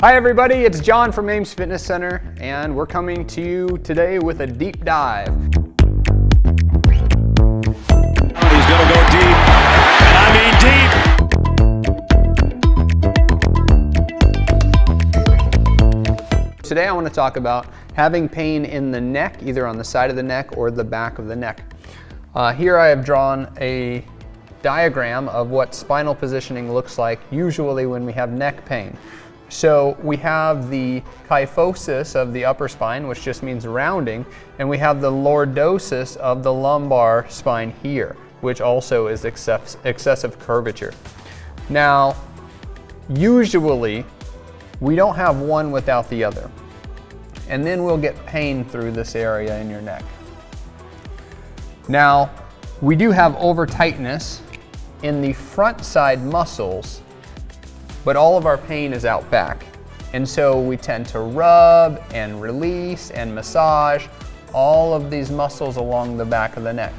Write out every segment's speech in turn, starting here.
Hi everybody, it's John from Ames Fitness Center, and we're coming to you today with a deep dive. He's gonna go deep, and I mean deep. Today I want to talk about having pain in the neck, either on the side of the neck or the back of the neck. Here I have drawn a diagram of what spinal positioning looks like usually when we have neck pain. So we have the kyphosis of the upper spine, which just means rounding, and we have the lordosis of the lumbar spine here, which also is excessive curvature. Now, usually we don't have one without the other, and then we'll get pain through this area in your neck. Now, we do have over tightness in the front side muscles, but all of our pain is out back. And so we tend to rub and release and massage all of these muscles along the back of the neck,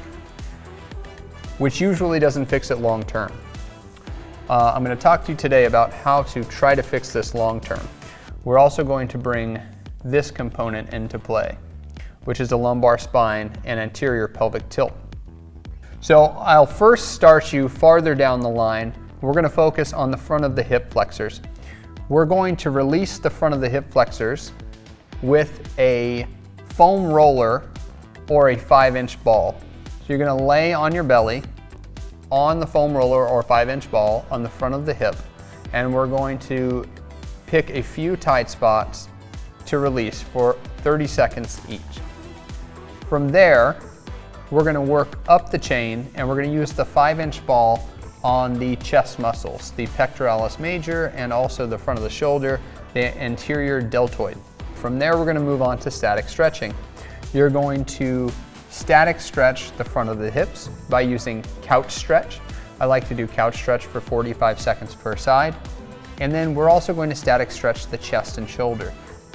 which usually doesn't fix it long term. I'm going to talk to you today about how to try to fix this long term. We're also going to bring this component into play, which is the lumbar spine and anterior pelvic tilt. So I'll first start you farther down the line. We're going to focus on the front of the hip flexors. We're going to release the front of the hip flexors with a foam roller or a 5-inch ball. So you're going to lay on your belly on the foam roller or 5-inch ball on the front of the hip, and we're going to pick a few tight spots to release for 30 seconds each. From there, we're going to work up the chain, and we're going to use the 5-inch ball on the chest muscles, the pectoralis major and also the front of the shoulder, the anterior deltoid. From there, we're going to move on to static stretching. You're going to static stretch the front of the hips by using couch stretch. I like to do couch stretch for 45 seconds per side. And then we're also going to static stretch the chest and shoulder.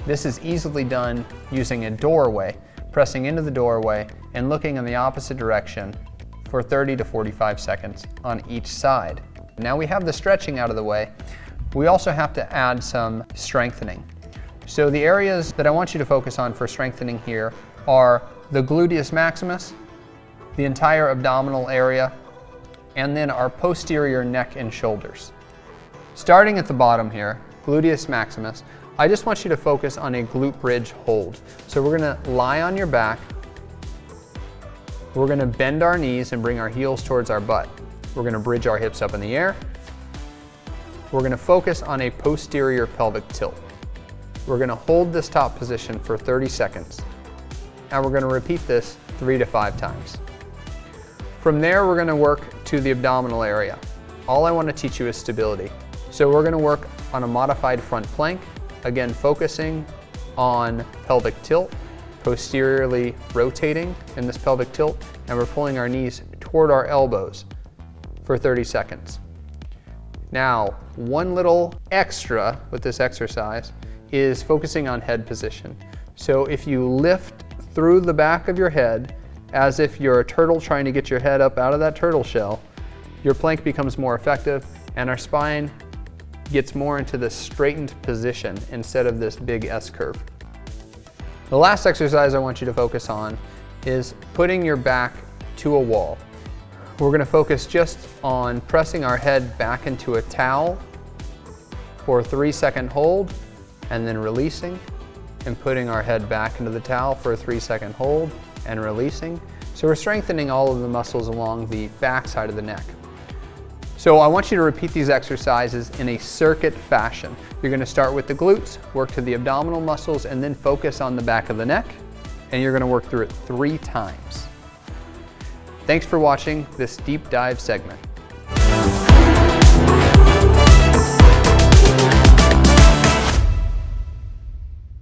This is easily done using a doorway, pressing into the doorway and looking in the opposite direction for 30 to 45 seconds on each side. Now we have the stretching out of the way. We also have to add some strengthening. So the areas that I want you to focus on for strengthening here are the gluteus maximus, the entire abdominal area, and then our posterior neck and shoulders. Starting at the bottom here, gluteus maximus, I just want you to focus on a glute bridge hold. So we're going to lie on your back. We're going to bend our knees and bring our heels towards our butt. We're going to bridge our hips up in the air. We're going to focus on a posterior pelvic tilt. We're going to hold this top position for 30 seconds. And we're going to repeat this 3 to 5 times. From there, we're going to work to the abdominal area. All I want to teach you is stability. So we're going to work on a modified front plank, again focusing on pelvic tilt, posteriorly rotating in this pelvic tilt, and we're pulling our knees toward our elbows for 30 seconds. Now, one little extra with this exercise is focusing on head position. So if you lift through the back of your head as if you're a turtle trying to get your head up out of that turtle shell, your plank becomes more effective and our spine gets more into this straightened position instead of this big S curve. The last exercise I want you to focus on is putting your back to a wall. We're going to focus just on pressing our head back into a towel for a 3-second hold and then releasing, and putting our head back into the towel for a 3-second hold and releasing. So we're strengthening all of the muscles along the back side of the neck. So I want you to repeat these exercises in a circuit fashion. You're going to start with the glutes, work to the abdominal muscles, and then focus on the back of the neck, and you're going to work through it 3 times. Thanks for watching this deep dive segment.